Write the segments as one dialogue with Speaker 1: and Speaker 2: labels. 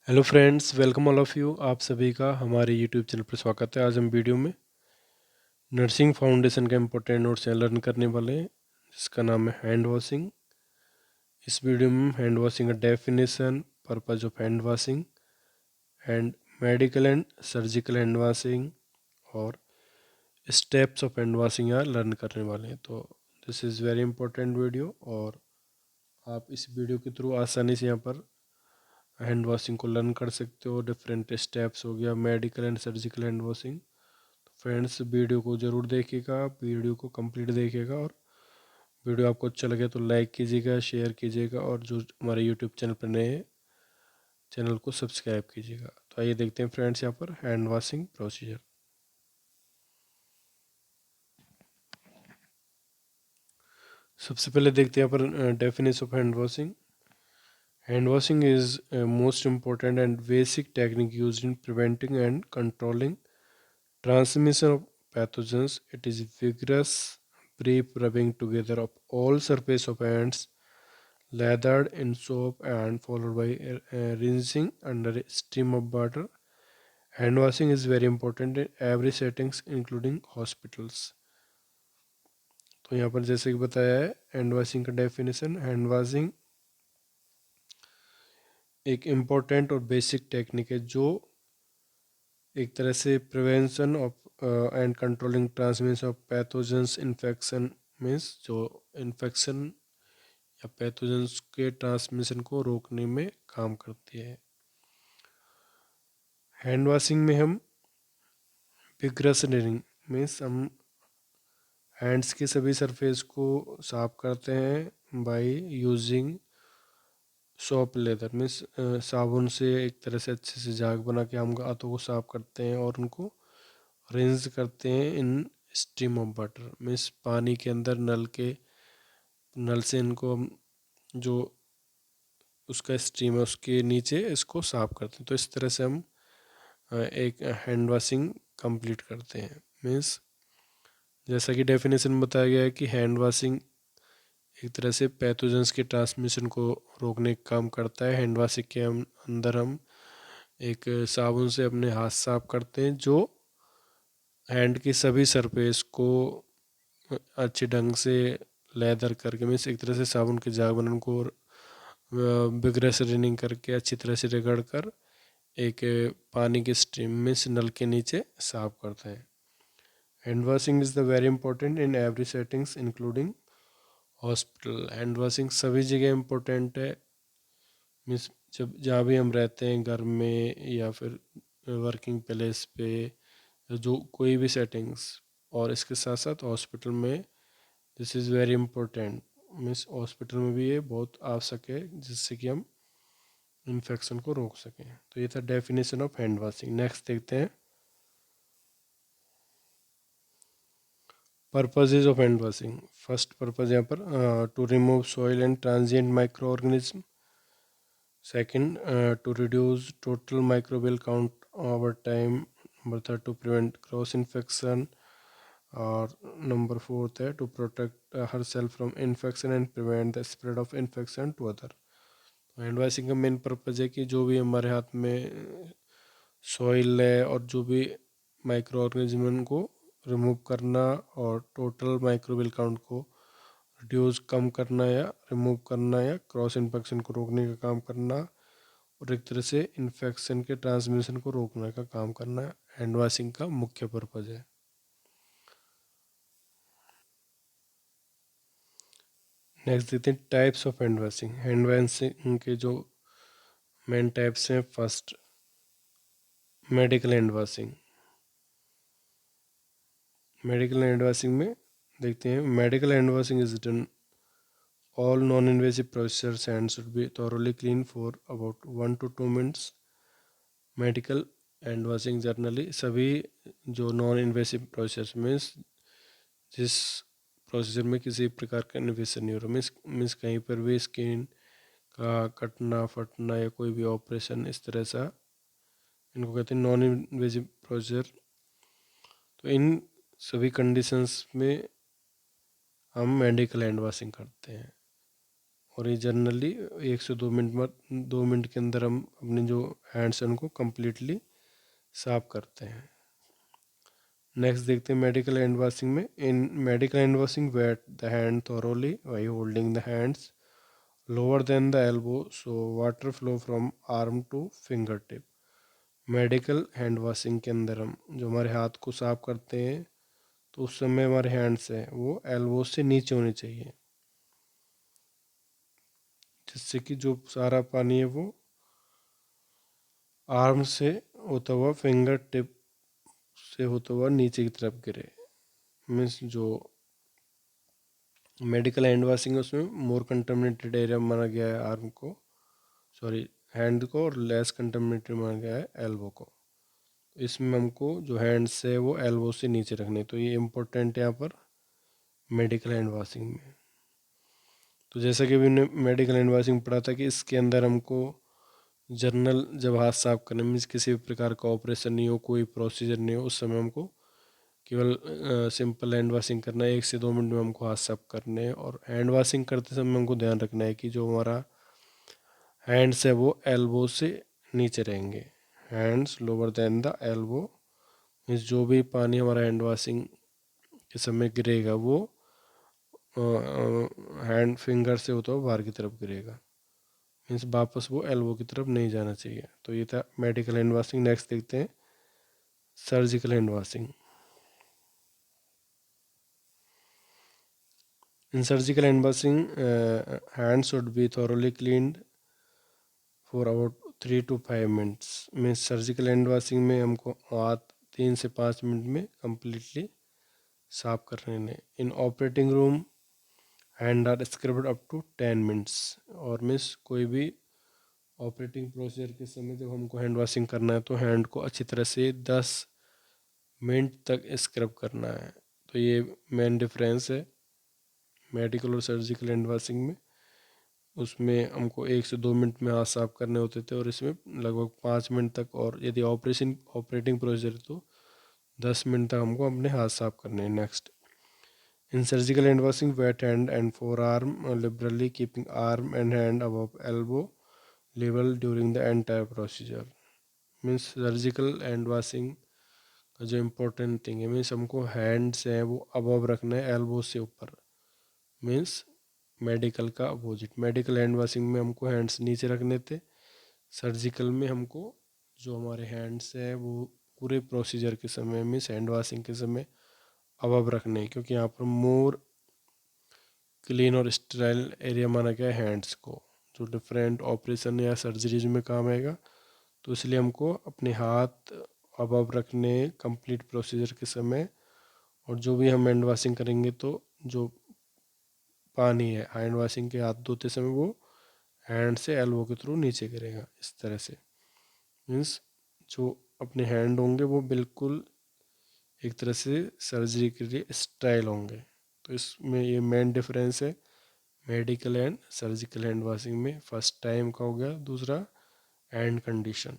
Speaker 1: Hello friends, welcome all of you. आप सभी का हमारे यूट्यूब चैनल पर स्वागत है। आज हम वीडियो में नर्सिंग फाउंडेशन का इम्पोर्टेंट नोट्स लर्न करने वाले हैं, जिसका नाम है हैंड वॉशिंग। इस वीडियो में हैंड वॉशिंग का definition, purpose of hand washing and medical and surgical hand washing और स्टेप्स ऑफ हैंड वॉशिंग यहाँ लर्न करने वाले हैं। तो this is very important video और आप इस वीडियो के थ्रू आसानी से यहाँ पर हैंड वॉशिंग को लर्न कर सकते हो। डिफरेंट स्टेप्स हो गया, medical and surgical hand washing. तो फ्रेंड्स, वीडियो को ज़रूर देखिएगा, वीडियो को कंप्लीट देखिएगा और वीडियो आपको अच्छा लगे तो लाइक कीजिएगा, शेयर कीजिएगा और जो हमारे यूट्यूब चैनल पर नए हैं, चैनल को सब्सक्राइब कीजिएगा। तो आइए देखते हैं फ्रेंड्स यहाँ पर हैंड वॉशिंग प्रोसीजर। सबसे पहले देखते हैं यहाँ पर definition of hand washing. Hand washing is most important and basic technique use in preventing and controlling transmission of pathogens. It is vigorous, brief rubbing together of all surface of hands, lathered in soap and followed by rinsing under a stream of water. Hand washing is very important in every settings, including hospitals. तो यहाँ पर जैसे कि बताया है, hand washing का definition. Hand washing एक important और बेसिक टेक्निक है जो एक तरह से prevention of and controlling transmission of pathogens infection means जो इन्फेक्शन या पैथोजेंस के ट्रांसमिशन को रोकने में काम करती है। हैंड वॉशिंग में हम विग्रस रिनिंग मीन्स हम हैंड्स के सभी सरफेस को साफ करते हैं by using soap leather means साबुन से एक तरह से अच्छे से झाग बना के हम हाथों को साफ करते हैं और उनको रिंस करते हैं इन स्ट्रीम ऑफ वाटर मीन्स पानी के अंदर नल से इनको हम जो उसका स्ट्रीम है उसके नीचे इसको साफ करते हैं। तो इस तरह से हम एक हैंड वॉशिंग कंप्लीट करते हैं। मीन्स जैसा कि डेफिनेशन में बताया गया है कि हैंड वॉशिंग एक तरह से पैथोजेंस के ट्रांसमिशन को रोकने का काम करता है। हैंड वॉशिंग के अंदर हम एक साबुन से अपने हाथ साफ करते हैं जो हैंड की सभी सरफेस को अच्छे ढंग से लेदर करके मीन्स एक तरह से साबुन के झाग बनन को विग्रस रिनिंग करके अच्छी तरह से रगड़ कर एक पानी के स्ट्रीम में से नल के नीचे साफ करते हैं। Hand washing is the very important in every settings including hospital. Hand washing सभी जगह इम्पोर्टेंट है। मीन्स जब जहाँ भी हम रहते हैं, घर में या फिर वर्किंग प्लेस पे, जो कोई भी सेटिंग्स, और इसके साथ साथ हॉस्पिटल में this is very important. Means hospital में भी ये बहुत आवश्यक है जिससे कि हम इन्फेक्शन को रोक सकें। तो ये था definition of hand washing. Next देखते हैं purposes of hand washing. First purpose यहाँ पर to remove soil and transient micro organism. Second, to reduce total microbial count over time. Number third, to prevent cross infection. और number fourth है to protect herself from infection and prevent the spread of infection to other. Hand washing का main purpose है कि जो भी हमारे हाथ में सॉइल है और जो भी माइक्रो ऑर्गेनिज्म को रिमूव करना और टोटल माइक्रोबियल काउंट को रिड्यूस कम करना या रिमूव करना या क्रॉस इन्फेक्शन को रोकने का काम करना और एक तरह से इन्फेक्शन के ट्रांसमिशन को रोकने का काम करना हैंड वॉशिंग का मुख्य पर्पज़ है। नेक्स्ट देखते हैं types of hand washing. Hand washing के जो मेन टाइप्स हैं, first medical hand washing. Medical hand washing में देखते हैं, medical hand washing is done all non-invasive procedures hands should be thoroughly clean for about 1 to 2 minutes. Medical hand washing generally सभी जो non invasive process means जिस procedure में किसी प्रकार का इन्वेशन नहीं हो रहा, मीन्स कहीं पर भी स्किन का कटना फटना या कोई भी ऑपरेशन, इस तरह सा इनको कहते हैं नॉन इन्वेसिव प्रोसीजर। तो इन सभी कंडीशंस में हम मेडिकल हैंड वॉशिंग करते हैं। और ये जनरली 1 से 2 मिनट के अंदर हम अपने जो हैंड्स हैं उनको कम्प्लीटली साफ करते हैं। नेक्स्ट देखते हैं मेडिकल हैंड वॉशिंग में। In medical hand washing wet the hand thoroughly by holding the hands lower than the elbow so water flow from arm to finger tip. Medical hand washing के अंदर हम जो हमारे हाथ को साफ करते हैं तो उस समय हमारे हैंड्स हैं वो एल्बो से नीचे होने चाहिए, जिससे कि जो सारा पानी है वो आर्म से होता हुआ फिंगर टिप से होता हुआ नीचे की तरफ गिरे। मीन्स जो मेडिकल हैंड वॉशिंग है उसमें मोर कंटामिनेटेड एरिया माना गया है आर्म को, सॉरी हैंड को, और लेस कंटामिनेटेड माना गया है एल्बो को। इसमें हमको जो हैंड्स है वो एल्बो से नीचे रखने, तो ये इम्पोर्टेंट है यहाँ पर मेडिकल हैंड वॉशिंग में। तो जैसा कि अभी मेडिकल हैंड वॉशिंग पढ़ा था कि इसके अंदर हमको जर्नल जब हाथ साफ करने मीन्स किसी भी प्रकार का ऑपरेशन नहीं हो, कोई प्रोसीजर नहीं हो, उस समय हमको केवल सिंपल हैंड वॉशिंग करना है। 1 से 2 मिनट में हमको हाथ साफ करने हैं। और हैंड वॉशिंग करते समय हमको ध्यान रखना है कि जो हमारा हैंड्स है वो एल्बो से नीचे रहेंगे। Hands lower than the elbow means जो भी पानी हमारा हैंड वॉशिंग के समय गिरेगा वो हैंड फिंगर से होता हुआ बाहर की तरफ गिरेगा, मीन्स वापस वो एल्बो की तरफ नहीं जाना चाहिए। तो ये था मेडिकल हैंड वॉशिंग। नेक्स्ट देखते हैं surgical hand washing. In surgical hand washing hand should be thoroughly cleaned for about 3 to 5 minutes। Means surgical hand washing में हमको हाथ 3 से 5 मिनट में कम्प्लीटली साफ करने। In operating room hand are scrubbed up to 10 minutes. और means कोई भी ऑपरेटिंग प्रोसीजर के समय जब हमको हैंड वॉशिंग करना है तो हैंड को अच्छी तरह से 10 मिनट तक स्क्रब करना है। तो ये मेन डिफरेंस है मेडिकल और सर्जिकल हैंड वॉशिंग में। उसमें हमको 1 से 2 मिनट में हाथ साफ करने होते थे और इसमें लगभग 5 मिनट तक, और यदि ऑपरेटिंग प्रोसीजर तो 10 मिनट तक हमको अपने हाथ साफ करने हैं। Next in surgical hand washing wait hand and four arm liberally keeping arm and hand above elbow level during the entire procedure. Means surgical hand washing का जो इम्पोर्टेंट थिंग है मीन्स हमको हैंड्स है वो अबव रखना है elbow से ऊपर। मीन्स मेडिकल का अपोजिट, मेडिकल हैंड वॉशिंग में हमको हैंड्स नीचे रखने थे, सर्जिकल में हमको जो हमारे हैंड्स है वो पूरे प्रोसीजर के समय मीन्स हैंड वॉशिंग के समय अबव रखने हैं, क्योंकि यहाँ पर मोर क्लीन और स्टेराइल एरिया माना गया है हैंड्स को, जो डिफरेंट ऑपरेशन या सर्जरीज में काम आएगा। तो इसलिए हमको अपने हाथ अबव रखने कंप्लीट प्रोसीजर के समय, और जो भी हम हैंड वॉशिंग करेंगे तो जो पानी है हैंड वॉशिंग के हाथ धोते समय वो हैंड से एल्बो के थ्रू नीचे गिरेगा इस तरह से। मीन्स जो अपने हैंड होंगे वो बिल्कुल एक तरह से सर्जरी के लिए स्टाइल होंगे। तो इसमें ये मेन डिफरेंस है medical and surgical hand washing में। फर्स्ट टाइम का हो गया, दूसरा हैंड कंडीशन।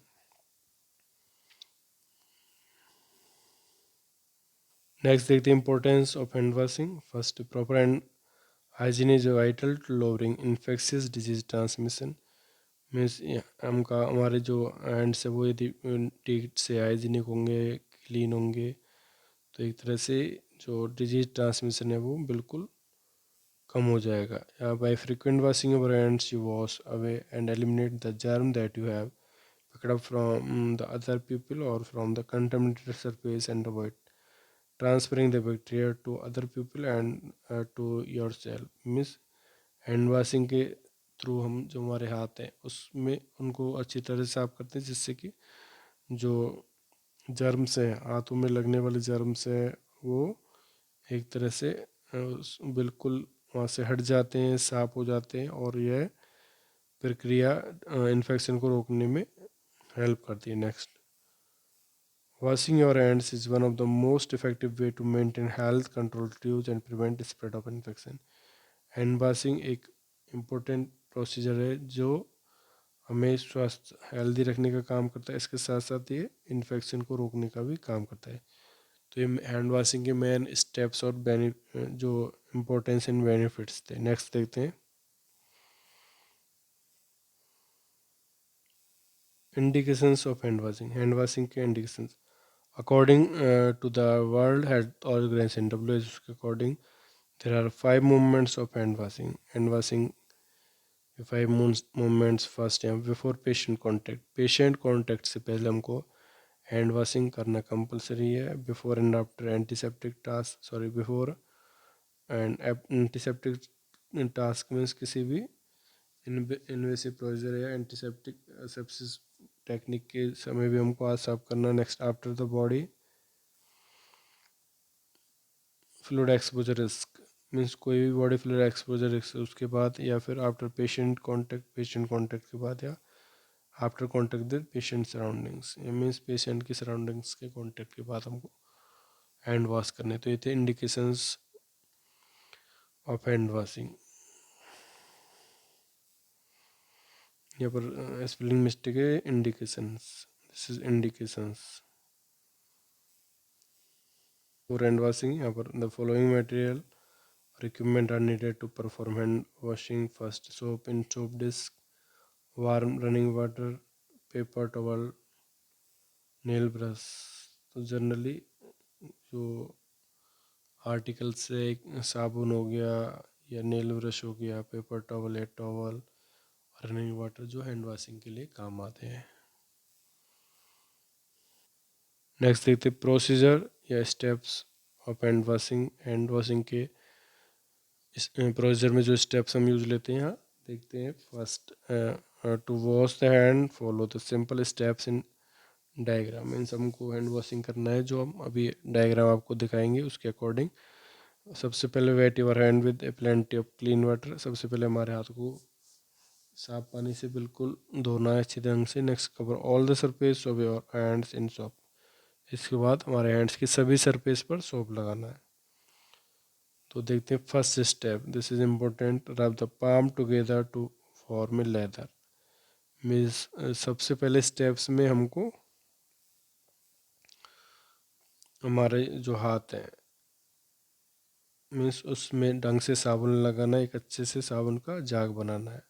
Speaker 1: नेक्स्ट देखते हैं importance of hand washing. First proper hand hygiene is vital to lowering infectious disease transmission. Means हमारे जो हैंड्स है वो यदि ठीक से हाइजीनिक होंगे, क्लीन होंगे, तो एक तरह से जो डिजीज ट्रांसमिशन है वो बिल्कुल कम हो जाएगा। या by frequent washing your hands you wash away and eliminate the germ that you have picked up from the other people or from the contaminated surface and avoid transferring the bacteria to other people and to yourself। Means hand washing के through हम जो हमारे हाथ हैं उसमें उनको अच्छी तरह से साफ करते हैं, जिससे कि जो जर्म्स हैं हाथों में लगने वाले जर्म्स हैं वो एक तरह से बिल्कुल वहाँ से हट जाते हैं, साफ हो जाते हैं, और यह प्रक्रिया इन्फेक्शन को रोकने में हेल्प करती है। Next washing your hands is one of the most effective way to maintain health, control disease and prevent spread of infection। Hand washing एक इम्पोर्टेंट प्रोसीजर है जो हमें स्वस्थ हेल्दी रखने का काम करता है, इसके साथ साथ ये इन्फेक्शन को रोकने का भी काम करता है। तो ये हैंड वॉशिंग के मेन स्टेप्स और जो इम्पोर्टेंस एंड बेनिफिट्स थे। नेक्स्ट देखते हैं Indications of hand washing. Hand washing के indications. According to the World Health Organization (WHO) के according, there are 5 movements of hand washing. Hand washing के 5 movements. First है before patient contact. Patient contact से पहले हमको hand washing करना compulsory है. Before and after antiseptic task, before and antiseptic task means किसी भी इन्वेसिव प्रोसीजर या एंटीसेप्टिक सेप्सिस टेक्निक के समय भी हमको हाथ साफ करना. Next after the body fluid exposure risk means कोई भी बॉडी फ्लूइड एक्सपोजर रिस्क उसके बाद, या फिर आफ्टर पेशेंट कॉन्टैक्ट के बाद, या after contact with patient surroundings. ये मीन्स पेशेंट की सराउंडिंग्स के कॉन्टैक्ट के बाद हमको हैंड वॉश करने. तो ये थे इंडिकेशंस ऑफ हैंड वॉशिंग. यहाँ पर स्पेलिंग मिस्टेक है. Indications, this is indications for hand washing. यहाँ पर द फॉलोइंग मटेरियल और equipment are needed to perform hand washing. First soap in soap disc, warm running water, paper towel, nail brush. तो generally जो article से साबुन हो गया या नेल ब्रश हो गया, पेपर टॉवल या टॉवल, रनिंग वाटर जो हैंड वॉशिंग के लिए काम आते हैं. नेक्स्ट देखते प्रोसीजर या steps of hand washing. Hand washing के प्रोसीजर में जो स्टेप्स हम यूज लेते हैं यहाँ देखते हैं. First to wash the hand follow the simple steps in diagram. Means हमको हैंड वॉशिंग करना है जो हम अभी डायग्राम आपको दिखाएंगे उसके अकॉर्डिंग. सबसे पहले wet your hand with a plenty of clean water. सबसे पहले हमारे हाथ को साफ पानी से बिल्कुल धोना है अच्छी ढंग से. Next cover all the surface of your hands in soap. इसके बाद हमारे हैंड्स की सभी सरफेस पर सोप लगाना है. तो देखते हैं first step. This is important. Rub the palm together to form a lather. Means सबसे पहले स्टेप्स में हमको हमारे जो हाथ हैं मीन्स उसमें ढंग से साबुन लगाना. एक अच्छे से साबुन का जाग बनाना है,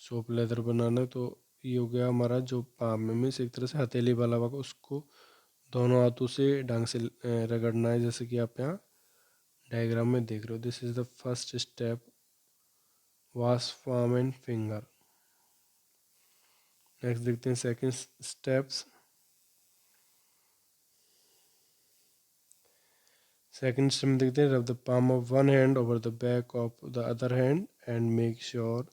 Speaker 1: सोप लेदर बनाना है. तो ये हो गया हमारा जो पाम में मीन्स एक तरह से हथेली वाला भाग, उसको दोनों हाथों से ढंग से रगड़ना है जैसे कि आप यहाँ डायग्राम में देख रहे हो. This is the first step. Wash palm and finger. Next देखते हैं सेकंड स्टेप्स. सेकंड स्टेप में देखते हैं rub the palm of one hand over the back of the other hand and make sure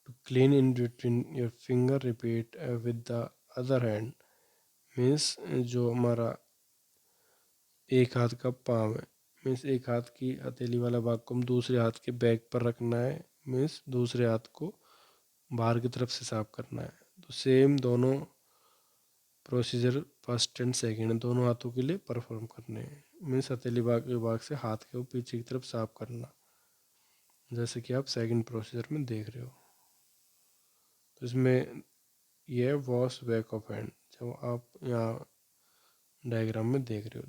Speaker 1: to clean in between your finger. Repeat with the other hand. Means जो हमारा एक हाथ का palm है means एक हाथ की हथेली वाला भाग को हम दूसरे हाथ के बैक पर रखना है. मीन्स दूसरे हाथ को बाहर की तरफ से साफ करना है. तो सेम दोनों प्रोसीजर फर्स्ट एंड सेकंड दोनों हाथों के लिए परफॉर्म करने हैं. मीन्स हथेली भाग से हाथ के पीछे की तरफ साफ करना जैसे कि आप सेकंड प्रोसीजर में देख रहे हो. तो इसमें यह है वॉश बैक ऑफ हैंड जो आप यहाँ डायग्राम में देख रहे हो.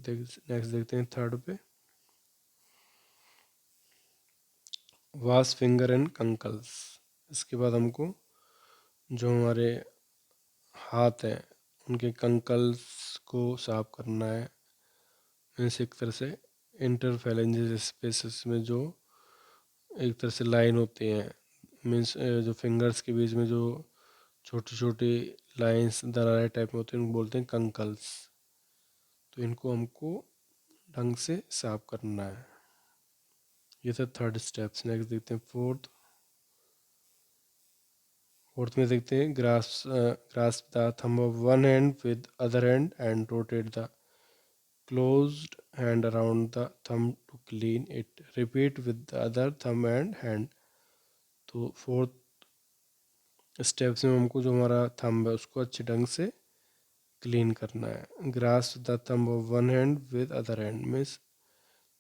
Speaker 1: नेक्स्ट देखते हैं थर्ड पे. Wash finger and knuckles. इसके बाद हमको जो हमारे हाथ हैं उनके कंकल्स को साफ करना है. मीन्स एक तरह से इंटरफेरेंजेस स्पेसेस में जो एक तरह से लाइन होती हैं मीन्स जो फिंगर्स के बीच में जो छोटी छोटी लाइंस दरारें टाइप में होती हैं उनको बोलते हैं कंकल्स. तो इनको हमको ढंग से साफ करना है. ये था थर्ड स्टेप्स. नेक्स्ट देखते हैं फोर्थ में देखते हैं grasp the thumb of one hand with other hand and rotate the closed hand around the thumb to clean it. Repeat with the other thumb and hand. तो fourth steps में हमको जो हमारा थंब है उसको अच्छे ढंग से क्लीन करना है. Grasp the thumb of one hand with other hand means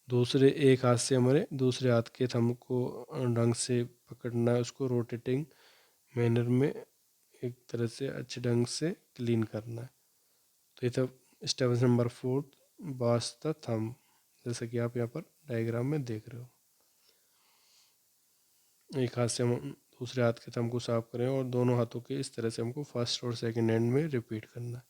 Speaker 1: दूसरे एक हाथ से हमारे दूसरे हाथ के थंब को ढंग से पकड़ना है, उसको रोटेटिंग मैनर में एक तरह से अच्छे ढंग से क्लीन करना है. तो ये था step number fourth. Wash the thumb जैसा कि आप यहाँ पर डायग्राम में देख रहे हो. एक हाथ से हम दूसरे हाथ के थंब को साफ करें और दोनों हाथों के इस तरह से हमको फर्स्ट और सेकंड हैंड में रिपीट करना है।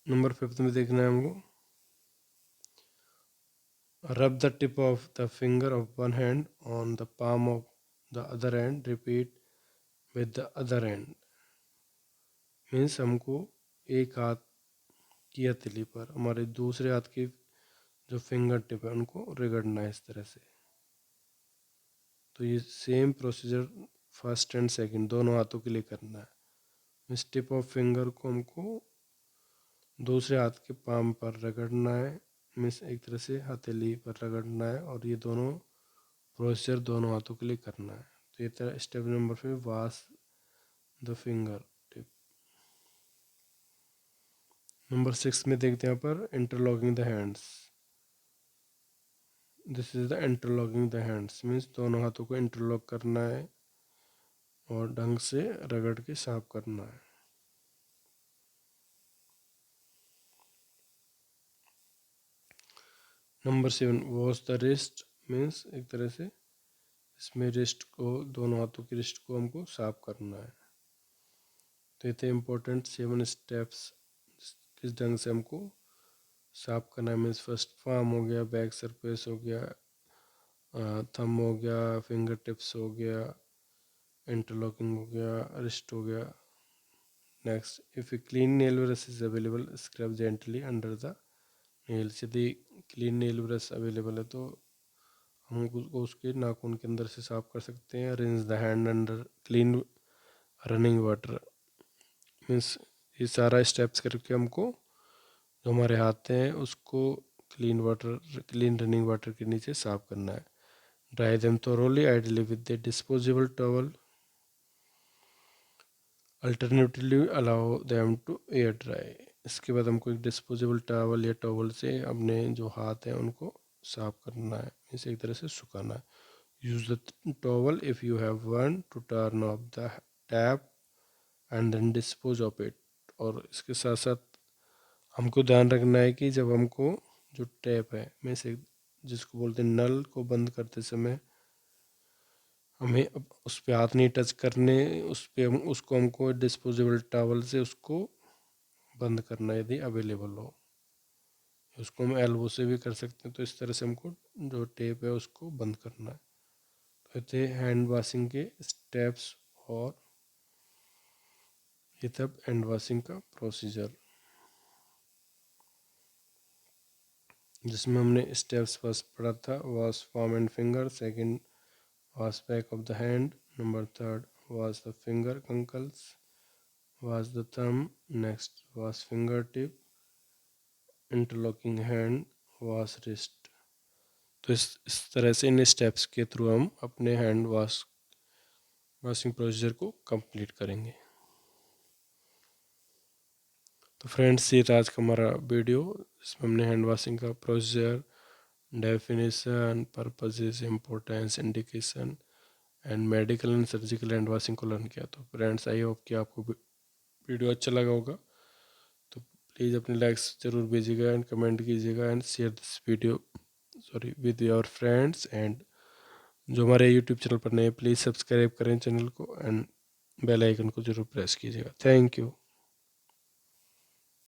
Speaker 1: नंबर 5 में देखना है हमको, rub the tip of the finger of one hand on the palm of the other hand, repeat with the other hand। Means हमको एक हाथ की हथेली पर हमारे दूसरे हाथ की जो फिंगर टिप है उनको रगड़ना है इस तरह से। तो ये same procedure first and second दोनों हाथों के लिए करना है। मीन्स टिप ऑफ फिंगर को हमको दूसरे हाथ के पाम पर रगड़ना है, मीन्स एक तरह से हथेली पर रगड़ना है, और ये दोनों प्रोसीजर दोनों हाथों के लिए करना है। तो ये तरह step number 5 wash the finger tip. Number 6 में देखते हैं यहाँ पर interlocking the hands. This is the interlocking the hands, means दोनों हाथों को इंटरलॉक करना है और ढंग से रगड़ के साफ करना है। Number 7 wash the wrist, means एक तरह से इसमें रिस्ट को, दोनों हाथों की रिस्ट को हमको साफ करना है। तो ये थे इम्पोर्टेंट 7 स्टेप्स किस ढंग से हमको साफ करना है। मीन्स फर्स्ट पाम हो गया, बैक सरफेस हो गया, थंब हो गया, फिंगर टिप्स हो गया, इंटरलॉकिंग हो गया, रिस्ट हो गया। Next, if a clean nail brush is available scrub gently under the nails. यदि क्लीन नेल ब्रश अवेलेबल है तो हम उसके नाखून के अंदर से साफ कर सकते हैं। Rinse the hand under clean running water, means ये सारा स्टेप्स करके हमको जो हमारे हाथ हैं उसको क्लीन रनिंग वाटर के नीचे साफ करना है। Dry them thoroughly ideally with a disposable towel, alternatively allow them to air dry. इसके बाद हमको एक डिस्पोजेबल टॉवल या टॉवल से अपने जो हाथ हैं उनको साफ करना है, इसे एक तरह से सुखाना है। Use the towel if you have one to turn off the tap and then dispose of it. और इसके साथ साथ हमको ध्यान रखना है कि जब हमको जो टैप है में से जिसको बोलते हैं नल को बंद करते समय हमें उस पर हाथ नहीं टच करने, उस पर उसको हमको डिस्पोजेबल टॉवल से उसको बंद करना यदि अवेलेबल हो। उसको हम एल्बो से भी कर सकते हैं। तो इस तरह से हमको जो टेप है उसको बंद करना है। तो ये थे हैंड वॉशिंग के स्टेप्स और ये तब हैंड वॉशिंग का प्रोसीजर, जिसमें हमने स्टेप्स फर्स्ट पढ़ा था wash palm and finger, second wash back of the hand, number 3 wash the finger knuckles, wash the thumb, next wash finger tip, interlocking hand, wash wrist. तो इस तरह से इन steps के थ्रू हम अपने हैंड वॉशिंग प्रोसीजर को complete करेंगे। तो फ्रेंड्स ये था आज का हमारा वीडियो, इसमें हमने हैंड वॉशिंग का procedure, definition, purposes, importance, indication and medical and surgical hand washing को लर्न किया। तो फ्रेंड्स आई होप कि आपको वीडियो अच्छा लगा होगा। तो प्लीज़ अपने लाइक्स ज़रूर भेजिएगा एंड कमेंट कीजिएगा and share this video with your friends. And जो हमारे यूट्यूब चैनल पर नए प्लीज़ सब्सक्राइब करें चैनल को एंड बेल आइकन को ज़रूर प्रेस कीजिएगा। Thank you.